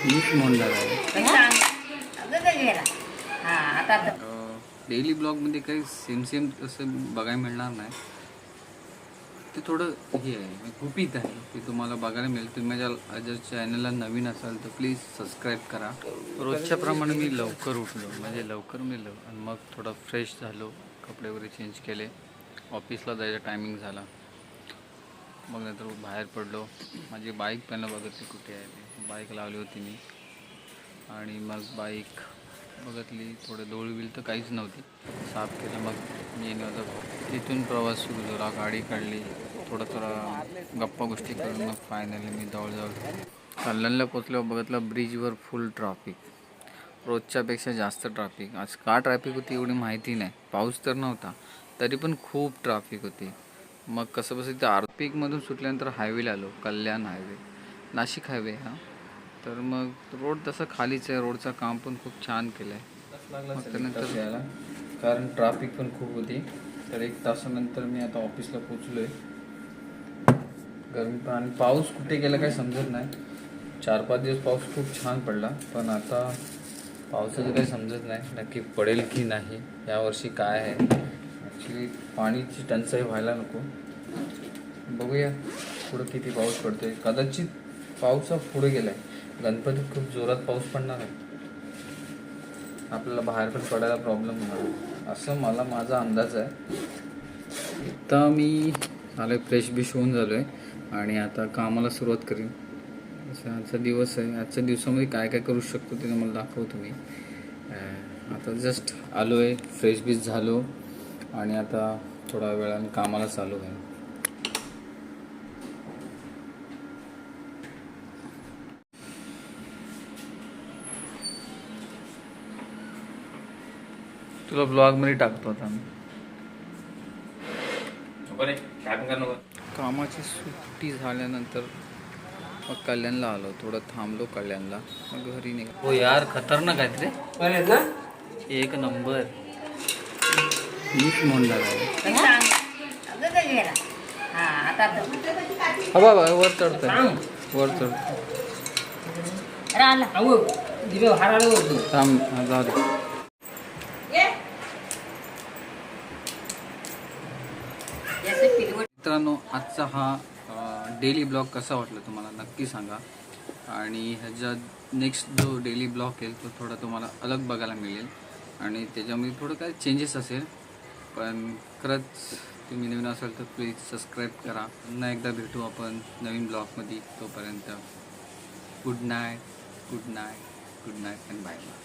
मीच म्हणणार आहे. आता डेली ब्लॉगमध्ये काही सेम सेम असं बघायला मिळणार नाही. ते थोडं हे आहे, गुपित आहे, ते तुम्हाला बघायला मिळेल. तुम्ही माझ्या जर चॅनलला नवीन असाल तर प्लीज सबस्क्राईब करा. रोजच्याप्रमाणे मी लवकर उठलो, म्हणजे लवकर मेलो आणि मग थोडं फ्रेश झालो, कपडे वगैरे चेंज केले. ऑफिसला जायचा टायमिंग झाला. मग नंतर बाहेर पडलो. माझी बाईक पहिला बघितली कुठे आहे ती. बाईक लावली होती मी आणि मग बाईक बघितली. थोडे धूळ तर काहीच नव्हती, साफ केलं. मग मी माझा तिथून प्रवास सुरू झाला. गाडी काढली, थोडा गप्पा गोष्टी करून मग फायनली मी जवळजवळ कल्याणला पोचलो. बघितलं ब्रिजवर फुल ट्रॅफिक, रोजच्यापेक्षा जास्त ट्रॅफिक. आज का ट्रॅफिक होती एवढी माहिती नाही, पाऊस तर नव्हता तरी पण खूप ट्रॅफिक होती. मग कसं बसं ते आरपीकमधून सुटल्यानंतर हायवेला आलो, कल्याण हायवे, नाशिक हायवे हा. तर मग रोड तसं खालीच आहे, रोडचं काम पण खूप छान केलं आहे. मग त्यानंतर यायला कारण ट्रॅफिक पण खूप होती. तर 1 तासानंतर मी आता ऑफिसला पोचलो आहे. गरमी पण आणि पाऊस कुठे गेला काही समजत नाही. 4-5 दिवस पाऊस खूप छान पडला, पण आता पावसाचं काही समजत नाही नक्की पडेल की नाही. यावर्षी काय आहे ॲक्च्युली, पाणीची टंचाई व्हायला नको. बघूया पुढं किती पाऊस पडतोय. कदाचित पावसा पुढे गेलाय, गणपतीत खूप जोरात पाऊस पडणार आहे, आपल्याला बाहेर पण पडायला प्रॉब्लेम होणार असं माझा अंदाज आहे. आता मी आलो फ्रेश बिश होऊन झालो आहे आणि आता कामाला सुरुवात करीन. असं आजचा दिवस आहे. आजच्या दिवसामध्ये काय काय करू शकतो ते मला दाखवतो मी. आता जस्ट आलो आहे, फ्रेश बिश झालो आणि आता थोड्या वेळाने कामाला चालू आहे. तुला ब्लॉगमध्ये टाकतो आता मी. कामाची सुट्टी झाल्यानंतर मग कल्याणला आलो, थोडं थांबलो कल्याणला, मग घरी निघालो. हो यार, खतरनाक आहेत रे, एक नंबर. मीच म्हणणार आहे. हा बाबा, वर चढतोय, वर चढतो. थांब, जाऊ दे. मित्रांनो, आजचा हा डेली ब्लॉग कसा वाटला तुम्हाला नक्की सांगा. आणि ह्याच्यात नेक्स्ट जो डेली ब्लॉग येईल तो थोडा तुम्हाला अलग बघायला मिळेल आणि त्याच्यामध्ये थोडं काय चेंजेस असेल. पण खरंच तुम्ही नवीन असाल तर प्लीज सबस्क्राईब करा. पुन्हा एकदा भेटू आपण नवीन ब्लॉगमध्ये. तोपर्यंत good night, good night, good night and bye bye.